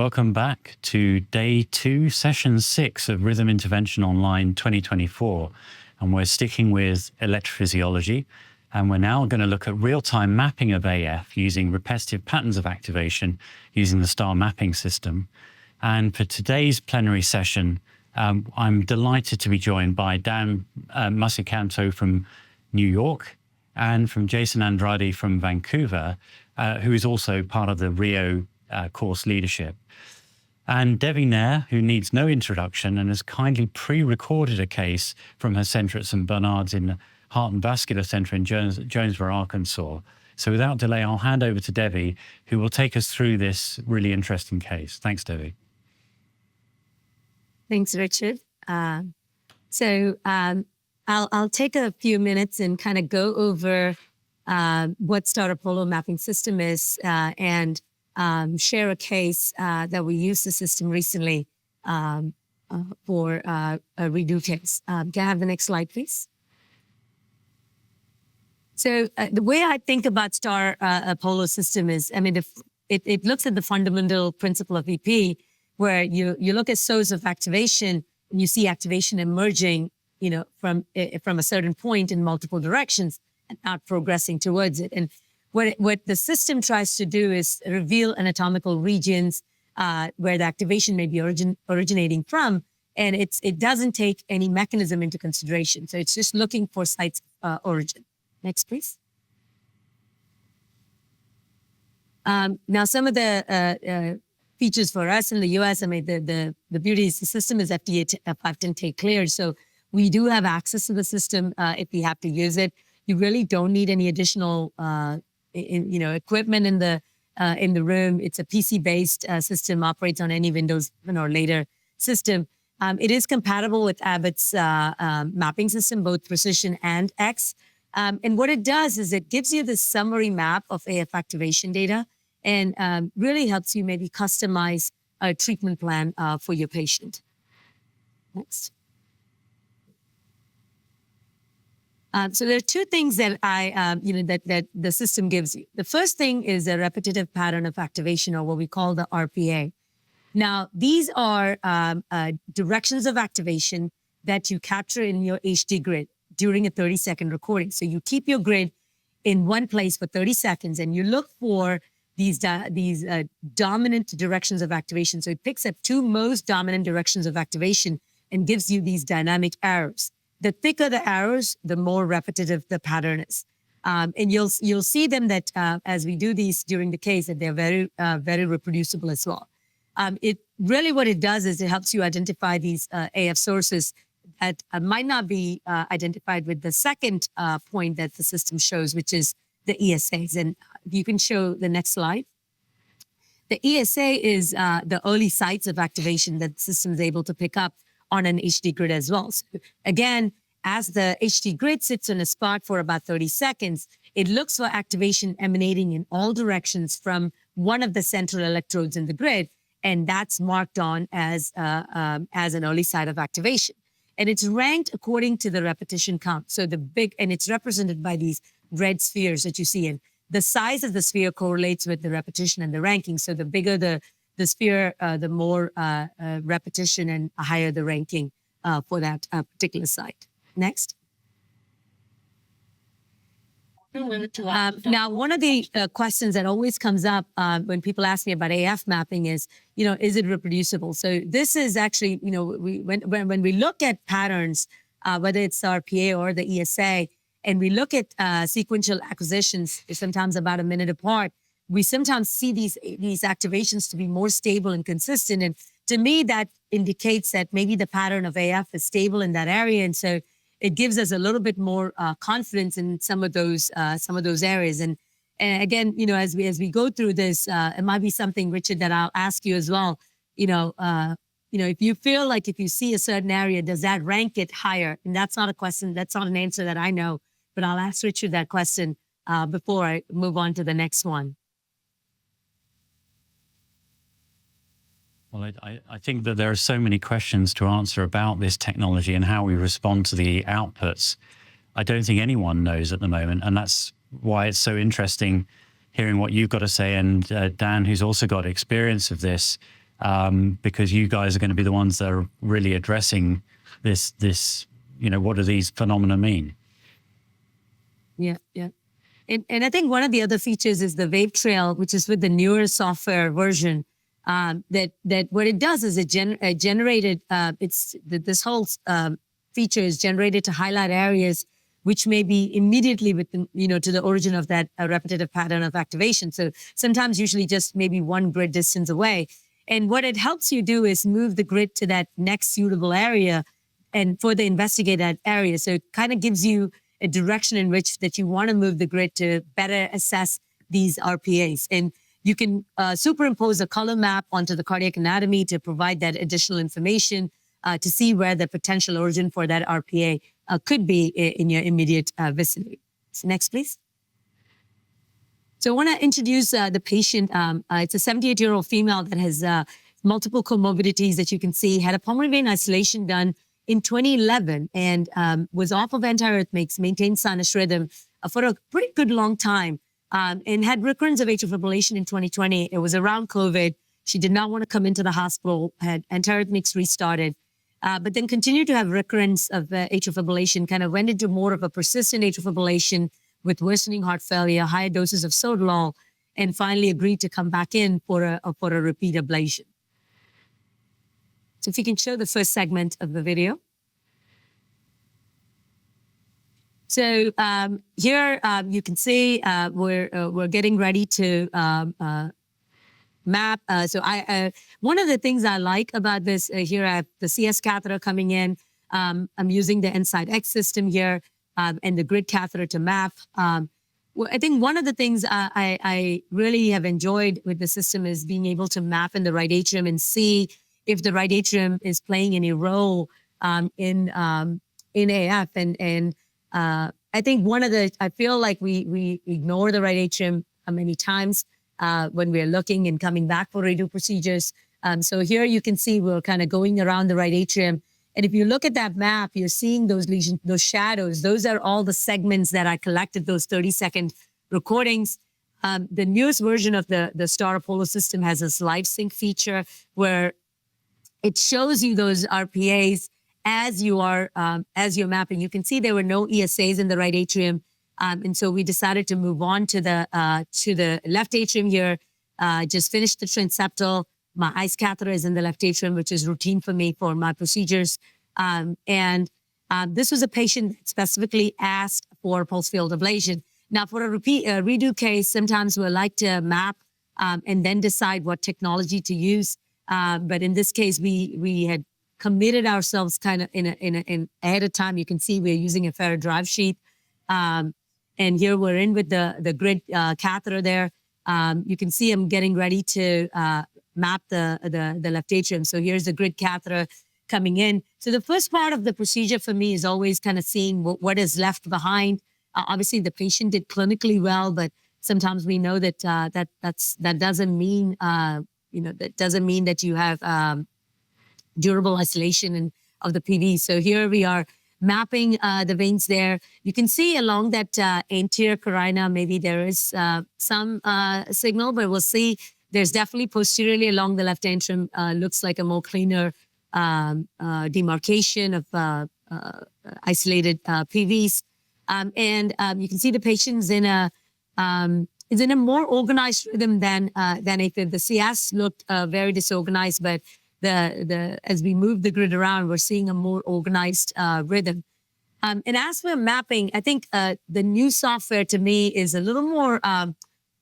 welcome back to day 2, session 6 of Rhythm Intervention Online 2024. And we're sticking with electrophysiology. And we're now going to look at real-time mapping of AF using repetitive patterns of activation using the STAR mapping system. And for today's plenary session, I'm delighted to be joined by Dan Musikantow from New York and from Jason Andrade from Vancouver, who is also part of the RIO course leadership. And Devi Nair, who needs no introduction and has kindly pre-recorded a case from her center at St. Bernard's in the Heart and Vascular Center in Jonesboro, Arkansas. So without delay, I'll hand over to Devi, who will take us through this really interesting case. Thanks, Devi. Thanks, Richard. I'll take a few minutes and kind of go over what STAR Apollo mapping system is and share a case that we used the system recently for a redo case. Can I have the next slide, please? So the way I think about STAR Apollo system is, I mean, it looks at the fundamental principle of EP, where you look at source of activation and you see activation emerging, from a certain point in multiple directions and not progressing towards it. And what the system tries to do is reveal anatomical regions where the activation may be originating from, and it doesn't take any mechanism into consideration. So it's just looking for sites of origin. Next, please. Now, some of the features for us in the US, I mean, the beauty is the system is FDA 510(k) cleared. So we do have access to the system if we have to use it. You really don't need any additional equipment in the room. It's a PC-based system, operates on any Windows 7 or later system. It is compatible with Abbott's mapping system, both Precision and X. And what it does is it gives you the summary map of AF activation data and really helps you maybe customize a treatment plan for your patient. Next. So there are two things that that the system gives you. The first thing is a repetitive pattern of activation, or what we call the RPA. Now, these are directions of activation that you capture in your HD grid during a 30-second recording. So you keep your grid in one place for 30 seconds, and you look for these dominant directions of activation. So it picks up two most dominant directions of activation and gives you these dynamic arrows. The thicker the arrows, the more repetitive the pattern is. And you'll see them that as we do these during the case, that they're very reproducible as well. What it does is it helps you identify these AF sources that might not be identified with the second point that the system shows, which is the ESAs. And you can show the next slide. The ESA is the early sites of activation that the system is able to pick up on an HD grid as well. So again, as the HD grid sits on a spot for about 30 seconds, it looks for activation emanating in all directions from one of the central electrodes in the grid, and that's marked on as an early site of activation. And it's ranked according to the repetition count. So and it's represented by these red spheres that you see. And the size of the sphere correlates with the repetition and the ranking. So the bigger the sphere, the more repetition and higher the ranking for that particular site. Next. Now, one of the questions that always comes up when people ask me about AF mapping is, is it reproducible? So this is actually, when we look at patterns, whether it's RPA or the ESA, and we look at sequential acquisitions, sometimes about a minute apart, we sometimes see these activations to be more stable and consistent. And to me, that indicates that maybe the pattern of AF is stable in that area. And so it gives us a little bit more confidence in some of those areas. And again, as we go through this, it might be something, Richard, that I'll ask you as well. If you feel like if you see a certain area, does that rank it higher? And that's not a question, that's not an answer that I know, but I'll ask Richard that question before I move on to the next one. Well, I think that there are so many questions to answer about this technology and how we respond to the outputs. I don't think anyone knows at the moment, and that's why it's so interesting hearing what you've got to say. And Dan, who's also got experience of this, because you guys are going to be the ones that are really addressing this, what do these phenomena mean? Yeah, yeah. And I think one of the other features is the wave trail, which is with the newer software version. That what it does is it generated. This whole feature is generated to highlight areas which may be immediately within, to the origin of that repetitive pattern of activation. So sometimes, usually, just maybe one grid distance away. And what it helps you do is move the grid to that next suitable area, and further investigate that area. So it kind of gives you a direction in which that you want to move the grid to better assess these RPAs. And you can superimpose a color map onto the cardiac anatomy to provide that additional information to see where the potential origin for that RPA could be in your immediate vicinity. So next, please. So I want to introduce the patient. It's a 78-year-old female that has multiple comorbidities that you can see, had a pulmonary vein isolation done in 2011 and was off of antiarrhythmics, maintained sinus rhythm for a pretty good long time, and had recurrence of atrial fibrillation in 2020. It was around COVID. She did not want to come into the hospital, had antiarrhythmics restarted, but then continued to have recurrence of atrial fibrillation, kind of went into more of a persistent atrial fibrillation with worsening heart failure, higher doses of sotalol, and finally agreed to come back in for a repeat ablation. So if you can show the first segment of the video. So here you can see we're getting ready to map. So one of the things I like about this here, I have the CS catheter coming in. I'm using the Inside X system here and the grid catheter to map. I think one of the things I really have enjoyed with the system is being able to map in the right atrium and see if the right atrium is playing any role in AF. And I think I feel like we ignore the right atrium many times when we're looking and coming back for radio procedures. So here you can see we're kind of going around the right atrium. And if you look at that map, you're seeing those lesions, those shadows. Those are all the segments that I collected, those 30-second recordings. The newest version of the Star Apollo system has this live sync feature where it shows you those RPAs as you're mapping. You can see there were no ESAs in the right atrium, and so we decided to move on to the left atrium here. Just finished the transeptal. My ICE catheter is in the left atrium, which is routine for me for my procedures. And this was a patient that specifically asked for pulse field ablation. Now, for a redo case, sometimes we like to map and then decide what technology to use. But in this case, we had committed ourselves kind of in ahead of time. You can see we're using a Ferro drive sheath. And here we're in with the grid catheter there. You can see I'm getting ready to map the left atrium. So here's the grid catheter coming in. So the first part of the procedure for me is always kind of seeing what is left behind. Obviously, the patient did clinically well, but sometimes we know that that doesn't mean that you have durable isolation of the PV. So here we are mapping the veins there. You can see along that anterior carina, maybe there is some signal, but we'll see there's definitely posteriorly along the left atrium, looks like a more cleaner demarcation of isolated PVs. And you can see the patient's is in a more organized rhythm than AFib. The CS looked very disorganized, but as we move the grid around, we're seeing a more organized rhythm. And as for mapping, I think the new software to me is a little more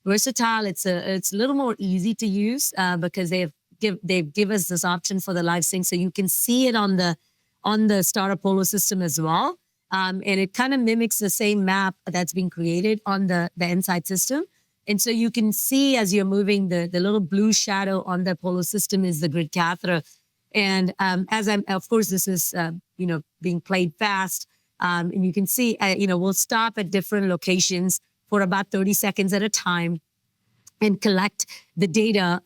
versatile. It's a little more easy to use because they've give us this option for the live sync, so you can see it on the Star Apollo system as well. And it kind of mimics the same map that's been created on the Inside system. And so you can see as you're moving, the little blue shadow on the Apollo system is the grid catheter. And of course, this is, being played fast. And you can see, we'll stop at different locations for about 30 seconds at a time and collect the data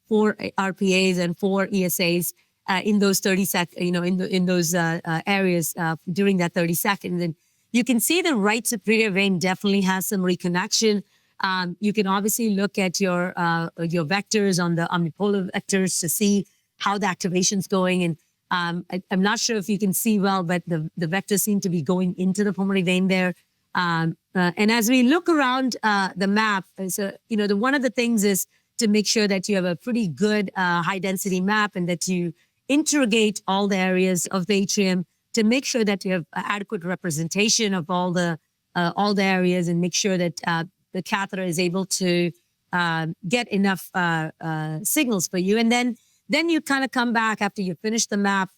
for RPAs and for ESAs in those 30 seconds, in those areas during that 30 seconds. And you can see the right superior vein definitely has some reconnection. You can obviously look at your vectors on the omnipolar vectors to see how the activation's going. And I'm not sure if you can see well, but the vectors seem to be going into the pulmonary vein there. And as we look around the map, so one of the things is to make sure that you have a pretty good high density map and that you interrogate all the areas of the atrium to make sure that you have adequate representation of all the areas and make sure that the catheter is able to get enough signals for you. And then you kind of come back after you finish the map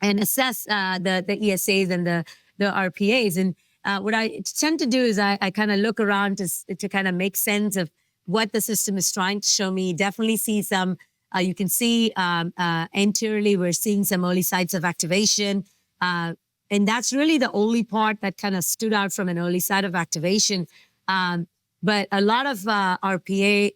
and assess the ESAs and the RPAs. And what I tend to do is I kind of look around to kind of make sense of what the system is trying to show me. Definitely see some, you can see anteriorly, we're seeing some early sites of activation. And that's really the only part that kind of stood out from an early site of activation. But a lot of RPA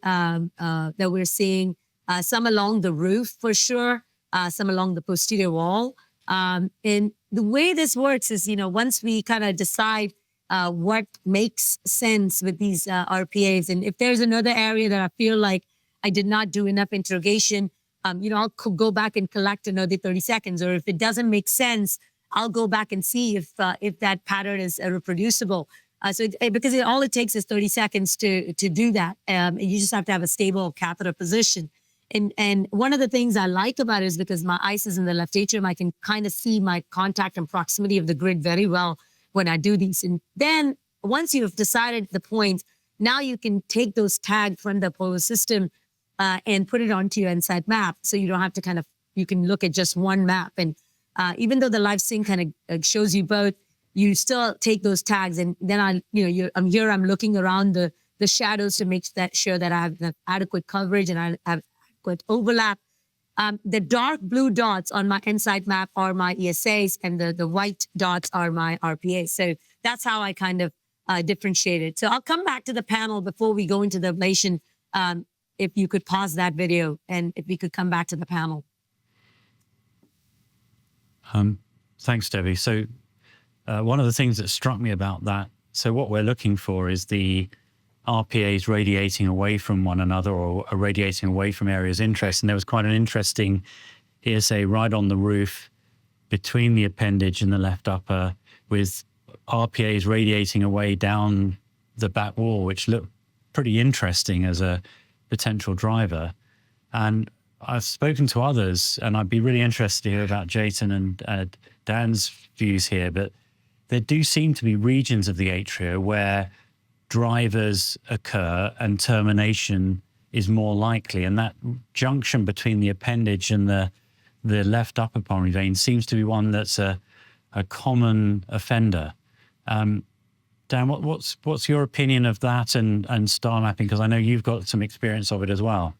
that we're seeing, some along the roof for sure, some along the posterior wall. And the way this works is, once we kind of decide what makes sense with these RPAs, and if there's another area that I feel like I did not do enough interrogation, I'll go back and collect another 30 seconds. Or if it doesn't make sense, I'll go back and see if that pattern is reproducible. Because all it takes is 30 seconds to do that. You just have to have a stable catheter position. And one of the things I like about it is because my ice is in the left atrium, I can kind of see my contact and proximity of the grid very well when I do these. And then once you've decided the point, now you can take those tags from the polar system and put it onto your inside map. So you don't have to you can look at just one map. And even though the live sync kind of shows you both, you still take those tags. And then I'm looking around the shadows to make sure that I have adequate coverage and I have adequate overlap. The dark blue dots on my inside map are my ESAs and the white dots are my RPAs. So that's how I kind of differentiate it. So I'll come back to the panel before we go into the ablation. If you could pause that video and if we could come back to the panel. Thanks, Devi. So one of the things that struck me about that, so what we're looking for is the RPAs radiating away from one another or radiating away from areas of interest. And there was quite an interesting ESA right on the roof between the appendage and the left upper with RPAs radiating away down the back wall, which looked pretty interesting as a potential driver. And I've spoken to others, and I'd be really interested to hear about Jason and Dan's views here, but there do seem to be regions of the atria where drivers occur and termination is more likely. And that junction between the appendage and the left upper pulmonary vein seems to be one that's a common offender. Dan, what's your opinion of that and star mapping? Because I know you've got some experience of it as well.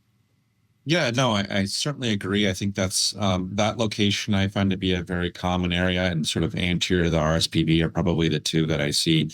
Yeah, no, I certainly agree. I think that's that location I find to be a very common area, and sort of anterior to the RSPV are probably the two that I see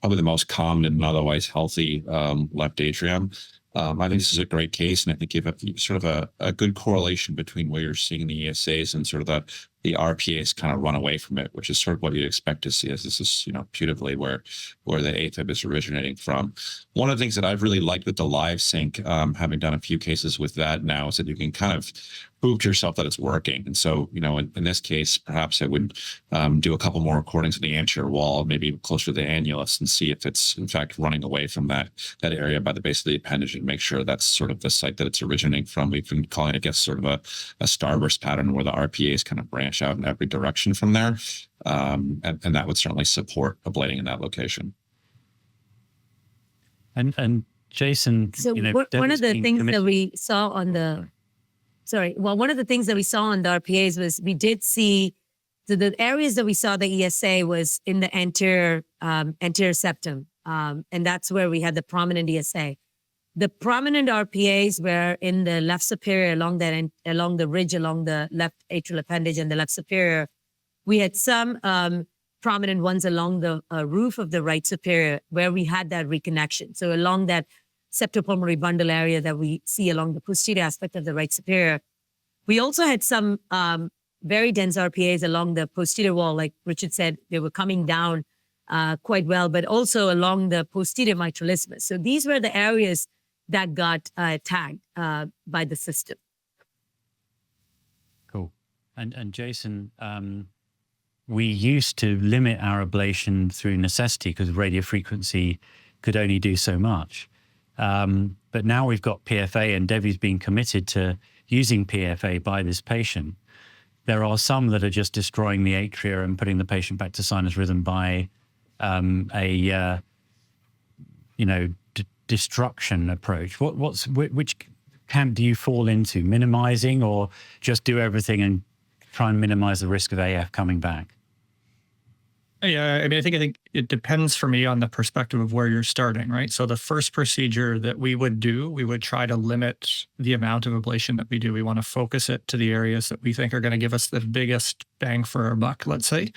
probably the most common and otherwise healthy left atrium. I think this is a great case, and I think you have sort of a good correlation between where you're seeing the ESAs and sort of the RPAs kind of run away from it, which is sort of what you'd expect to see, as this is, putatively where the AFib is originating from. One of the things that I've really liked with the live sync, having done a few cases with that now, is that you can kind of prove to yourself that it's working. And so, in this case, perhaps I would do a couple more recordings of the anterior wall, maybe closer to the annulus, and see if it's in fact running away from that area by the base of the appendage, and make sure that's sort of the site that it's originating from. We've been calling it, I guess, sort of a starburst pattern where the RPAs kind of branch out in every direction from there. And that would certainly support ablating in that location. And Jason, so one of the things that we saw on the RPAs was we did see the areas that we saw the ESA was in the anterior septum. And that's where we had the prominent ESA. The prominent RPAs were in the left superior along the ridge along the left atrial appendage and the left superior. We had some prominent ones along the roof of the right superior where we had that reconnection. So along that septopulmonary bundle area that we see along the posterior aspect of the right superior. We also had some very dense RPAs along the posterior wall. Like Richard said, they were coming down quite well, but also along the posterior mitral isthmus. So these were the areas that got tagged by the system. Cool. And Jason, we used to limit our ablation through necessity because radiofrequency could only do so much. But now we've got PFA, and Devi's been committed to using PFA by this patient. There are some that are just destroying the atria and putting the patient back to sinus rhythm by destruction approach. Which camp do you fall into? Minimizing, or just do everything and try and minimize the risk of AF coming back? Yeah, I mean, I think it depends for me on the perspective of where you're starting, right? So the first procedure that we would do, we would try to limit the amount of ablation that we do. We want to focus it to the areas that we think are going to give us the biggest bang for our buck, let's say.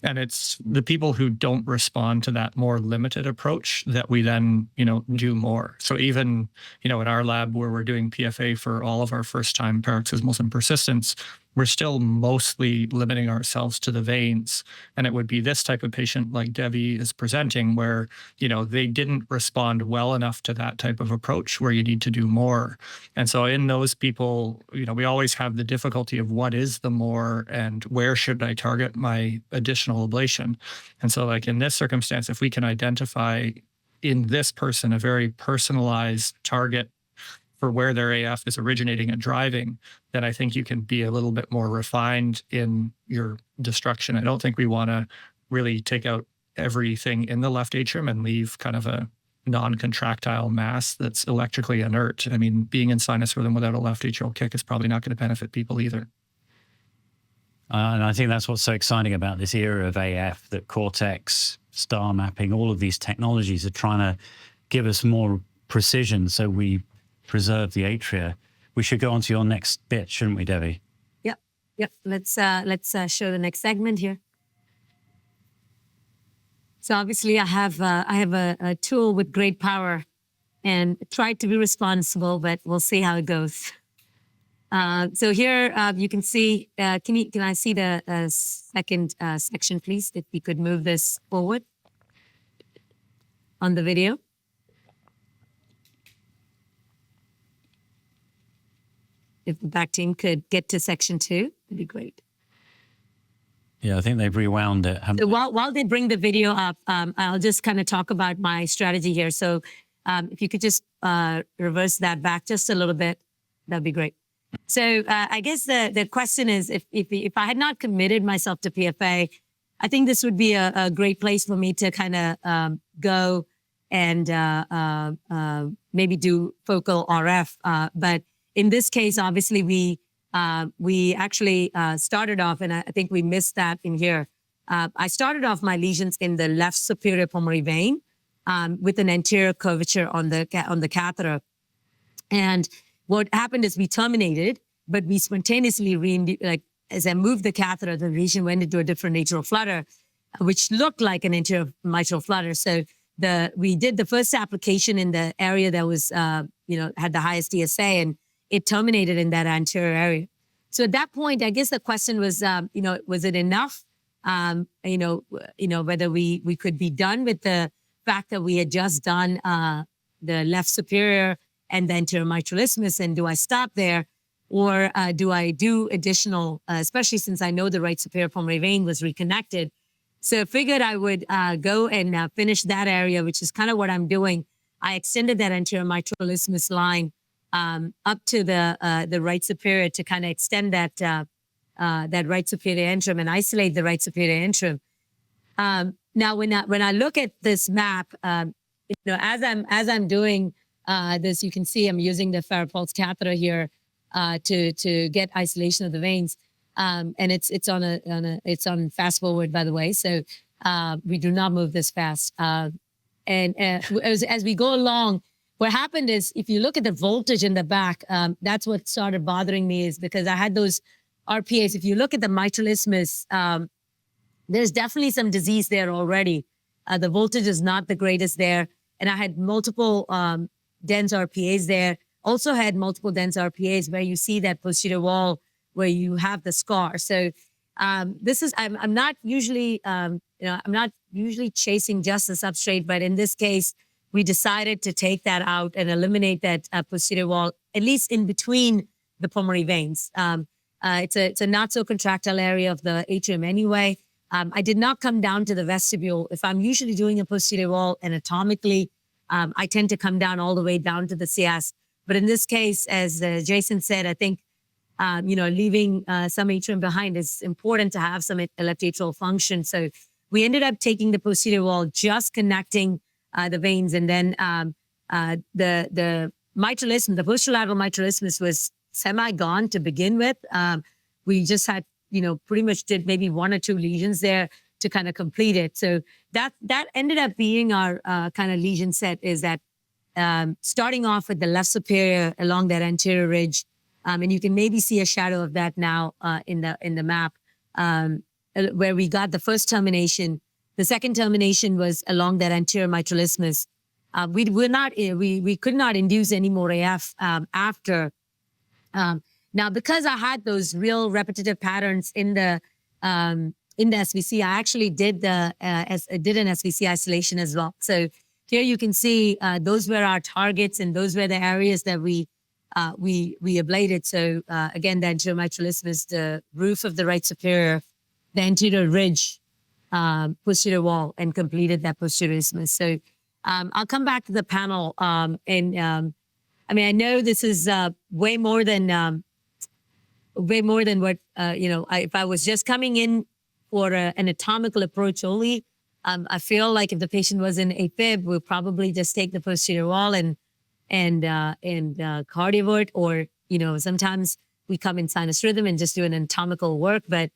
And it's the people who don't respond to that more limited approach that we then, do more. So even, in our lab where we're doing PFA for all of our first-time paroxysmals and persistence, we're still mostly limiting ourselves to the veins. And it would be this type of patient like Devi is presenting where, they didn't respond well enough to that type of approach where you need to do more. And so in those people, we always have the difficulty of what is the more and where should I target my additional ablation. And so like in this circumstance, if we can identify in this person a very personalized target for where their AF is originating and driving, then I think you can be a little bit more refined in your destruction. I don't think we want to really take out everything in the left atrium and leave kind of a non-contractile mass that's electrically inert. I mean, being in sinus rhythm without a left atrial kick is probably not going to benefit people either. And I think that's what's so exciting about this era of AF, that Cortex, star mapping, all of these technologies are trying to give us more precision so we preserve the atria. We should go on to your next bit, shouldn't we, Devi? Yep. Let's show the next segment here. So obviously I have a tool with great power and tried to be responsible, but we'll see how it goes. So here you can see, can I see the second section, please? If we could move this forward on the video. If the back team could get to section 2, that'd be great. Yeah, I think they've rewound it. So while they bring the video up, I'll just kind of talk about my strategy here. So if you could just reverse that back just a little bit, that'd be great. So I guess the question is, if I had not committed myself to PFA, I think this would be a great place for me to kind of go and maybe do focal RF. But in this case, obviously, we actually started off, and I think we missed that in here. I started off my lesions in the left superior pulmonary vein with an anterior curvature on the catheter. And what happened is we terminated, but we spontaneously, as I moved the catheter, the lesion went into a different atrial flutter, which looked like an anterior mitral flutter. So we did the first application in the area that was, had the highest DSA, and it terminated in that anterior area. So at that point, I guess the question was, was it enough? Whether we could be done with the fact that we had just done the left superior and the anterior mitral isthmus, and do I stop there? Or do I do additional, especially since I know the right superior pulmonary vein was reconnected. So I figured I would go and finish that area, which is kind of what I'm doing. I extended that anterior mitral isthmus line up to the right superior to kind of extend that right superior antrum and isolate the right superior antrum. Now, when I look at this map, as I'm doing this, you can see I'm using the Farapulse catheter here to get isolation of the veins, and it's on fast forward, by the way. So we do not move this fast. And as we go along, what happened is, if you look at the voltage in the back, that's what started bothering me, is because I had those RPAs. If you look at the mitral isthmus, there's definitely some disease there already. The voltage is not the greatest there. And I had multiple dense RPAs there. Also had multiple dense RPAs where you see that posterior wall where you have the scar. So I'm not usually, I'm not usually chasing just the substrate, but in this case, we decided to take that out and eliminate that posterior wall, at least in between the pulmonary veins. It's a not so contractile area of the atrium anyway. I did not come down to the vestibule. If I'm usually doing a posterior wall anatomically, I tend to come down all the way down to the CS. But in this case, as Jason said, I think, leaving some atrium behind is important to have some left atrial function. So we ended up taking the posterior wall, just connecting the veins. And then the mitral isthmus, the posterolateral mitral isthmus was semi-gone to begin with. We just had, pretty much did maybe 1 or 2 lesions there to kind of complete it. So that ended up being our kind of lesion set, is that starting off with the left superior along that anterior ridge. And you can maybe see a shadow of that now in the map, where we got the first termination. The second termination was along that anterior mitral isthmus. We could not induce any more AF after. Now, because I had those real repetitive patterns in the SVC, I actually did an SVC isolation as well. So here you can see those were our targets, and those were the areas that we ablated. So again, the anterior mitral isthmus, the roof of the right superior, the anterior ridge, posterior wall, and completed that posterior isthmus. So I'll come back to the panel. I know this is way more than what, if I was just coming in for an anatomical approach only, I feel like if the patient was in AFib, we'll probably just take the posterior wall and cardiovert, or, sometimes we come in sinus rhythm and just do an anatomical work. But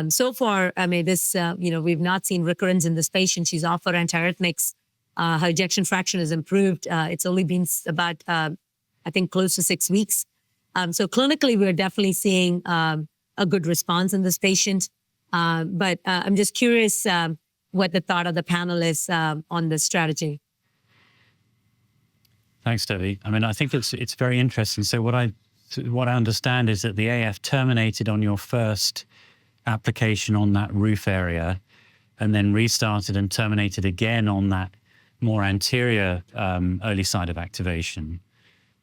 so far, we've not seen recurrence in this patient. She's off her antiarrhythmics. Her ejection fraction has improved. It's only been about, I think, close to 6 weeks. So clinically, we're definitely seeing a good response in this patient. But I'm just curious what the thought of the panel is on this strategy. Thanks, Devi. I think it's very interesting. So what I understand is that the AF terminated on your first application on that roof area, and then restarted and terminated again on that more anterior early side of activation.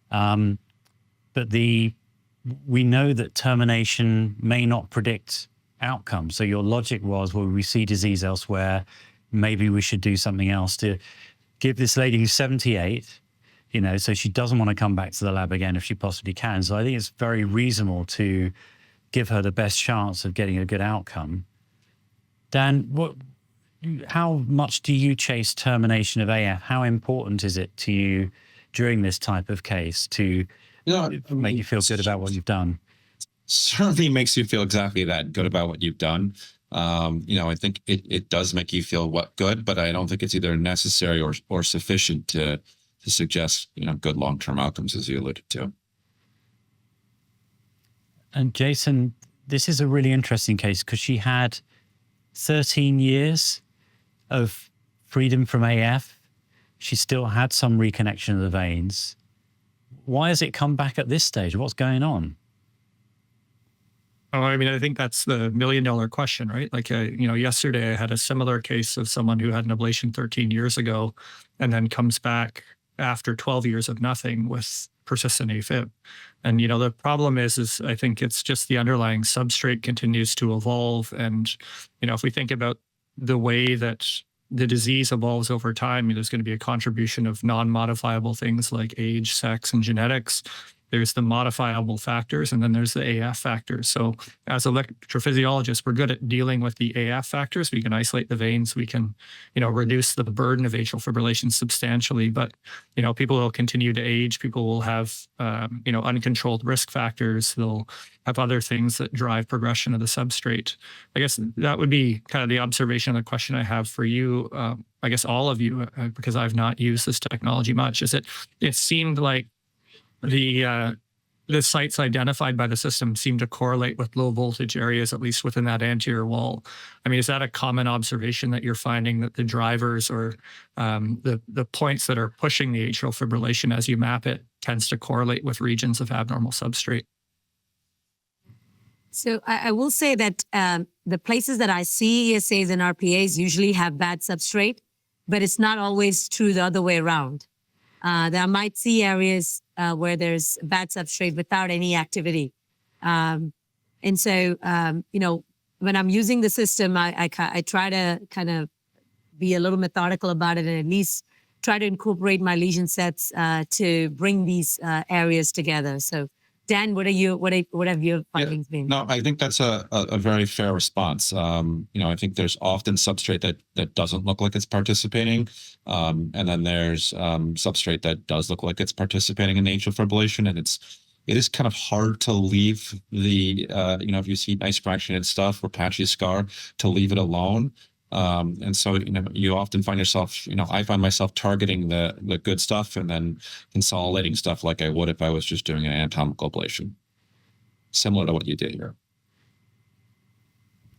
But we know that termination may not predict outcome. So your logic was, well, we see disease elsewhere, maybe we should do something else to give this lady who's 78, so she doesn't want to come back to the lab again if she possibly can. So I think it's very reasonable to give her the best chance of getting a good outcome. Dan, how much do you chase termination of AF? How important is it to you during this type of case to make you feel good about what you've done? Certainly makes you feel exactly that, good about what you've done. I think it does make you feel good, but I don't think it's either necessary or sufficient to suggest, good long-term outcomes, as you alluded to. And Jason, this is a really interesting case because she had 13 years of freedom from AF. She still had some reconnection of the veins. Why has it come back at this stage? What's going on? Oh, I think that's the $1 million question, right? Like, yesterday I had a similar case of someone who had an ablation 13 years ago and then comes back after 12 years of nothing with persistent AFib. And, the problem is I think it's just the underlying substrate continues to evolve. And, if we think about the way that the disease evolves over time, there's going to be a contribution of non-modifiable things like age, sex, and genetics. There's the modifiable factors, and then there's the AF factors. So as electrophysiologists, we're good at dealing with the AF factors. We can isolate the veins. We can, reduce the burden of atrial fibrillation substantially. But, people will continue to age. People will have, uncontrolled risk factors. They'll have other things that drive progression of the substrate. I guess that would be kind of the observation of the question I have for you. I guess all of you, because I've not used this technology much, is it seemed like the sites identified by the system seem to correlate with low voltage areas, at least within that anterior wall. Is that a common observation that you're finding, that the drivers or the points that are pushing the atrial fibrillation as you map it tends to correlate with regions of abnormal substrate? So I will say that the places that I see ESAs and RPAs usually have bad substrate, but it's not always true the other way around. That I might see areas where there's bad substrate without any activity. And so, when I'm using the system, I try to kind of be a little methodical about it and at least try to incorporate my lesion sets to bring these areas together. So, Dan, what have your findings been? No, I think that's a very fair response. I think there's often substrate that doesn't look like it's participating. And then there's substrate that does look like it's participating in atrial fibrillation. And it is kind of hard to leave the, if you see nice fractionated stuff or patchy scar, to leave it alone. And so, you often find yourself, I find myself targeting the good stuff and then consolidating stuff like I would if I was just doing an anatomical ablation, similar to what you did here.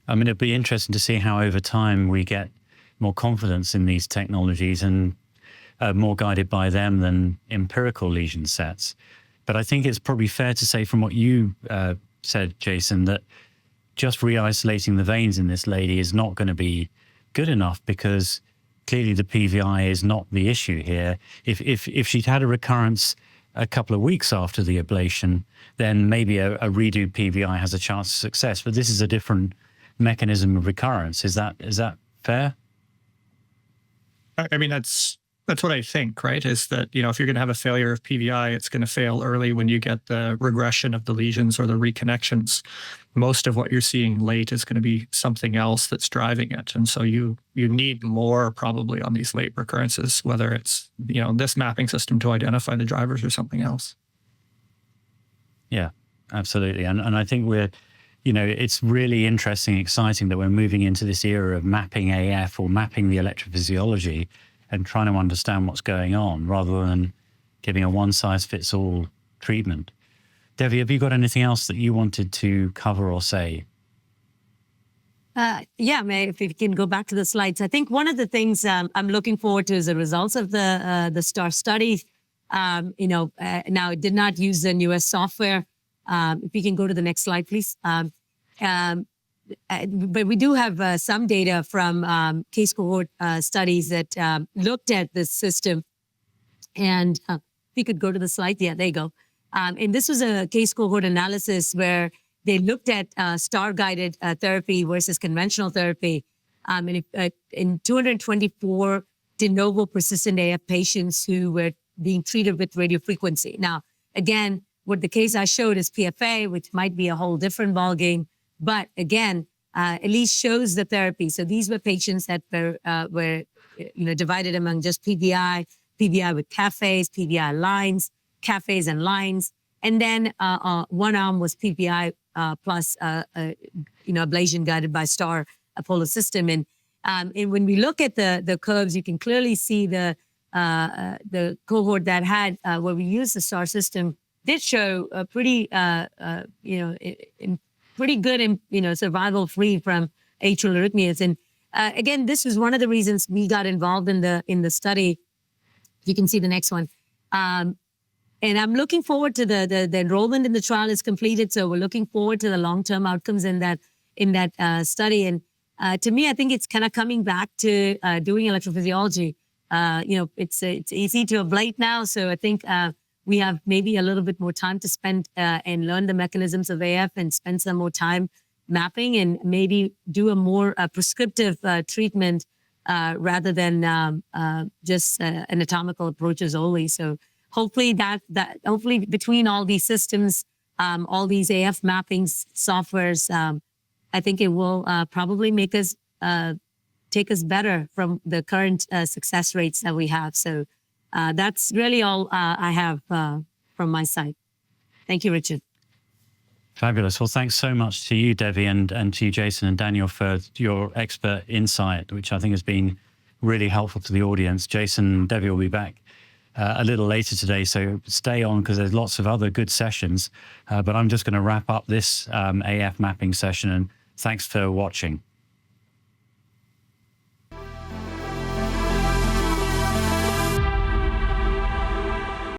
I mean, it'd be interesting to see how over time we get more confidence in these technologies and more guided by them than empirical lesion sets. But I think it's probably fair to say from what you said, Jason, that just re-isolating the veins in this lady is not going to be good enough, because clearly the PVI is not the issue here. If she'd had a recurrence a couple of weeks after the ablation, then maybe a redo PVI has a chance of success. But this is a different mechanism of recurrence. Is that fair? I mean, that's what I think, right? Is that, if you're going to have a failure of PVI, it's going to fail early when you get the regression of the lesions or the reconnections. Most of what you're seeing late is going to be something else that's driving it. And so you need more probably on these late recurrences, whether it's, this mapping system to identify the drivers or something else. Yeah, absolutely. And I think it's really interesting, exciting that we're moving into this era of mapping AF or mapping the electrophysiology and trying to understand what's going on rather than giving a one-size-fits-all treatment. Devi, have you got anything else that you wanted to cover or say? If we can go back to the slides. I think one of the things I'm looking forward to is the results of the STAR study. Now it did not use the newest software. If we can go to the next slide, please. But we do have some data from case cohort studies that looked at this system. And if we could go to the slide. Yeah, there you go. And this was a case cohort analysis where they looked at STAR-guided therapy versus conventional therapy. In 224 de novo persistent AF patients who were being treated with radiofrequency. Now, again, what the case I showed is PFA, which might be a whole different ballgame. But again, at least shows the therapy. So these were patients that were divided among just PVI with cafes, PVI lines, cafes and lines. And then one arm was PVI plus ablation guided by STAR Apollo system. And when we look at the curves, you can clearly see the cohort that had where we used the STAR system did show a pretty pretty good in survival free from atrial arrhythmias. And again, this was one of the reasons we got involved in the study. You can see the next one. And I'm looking forward to the enrollment in the trial is completed. So we're looking forward to the long-term outcomes in that study. And to me, I think it's kind of coming back to doing electrophysiology. It's easy to ablate now. So I think we have maybe a little bit more time to spend and learn the mechanisms of AF and spend some more time mapping and maybe do a more prescriptive treatment rather than just anatomical approaches only. So hopefully hopefully between all these systems, all these AF mappings softwares, I think it will probably make us take us better from the current success rates that we have. So that's really all I have from my side. Thank you, Richard. Fabulous. Well, thanks so much to you, Devi, and to you, Jason and Daniel, for your expert insight, which I think has been really helpful to the audience. Jason and Devi will be back a little later today, so stay on because there's lots of other good sessions. But I'm just going to wrap up this AF mapping session, and thanks for watching.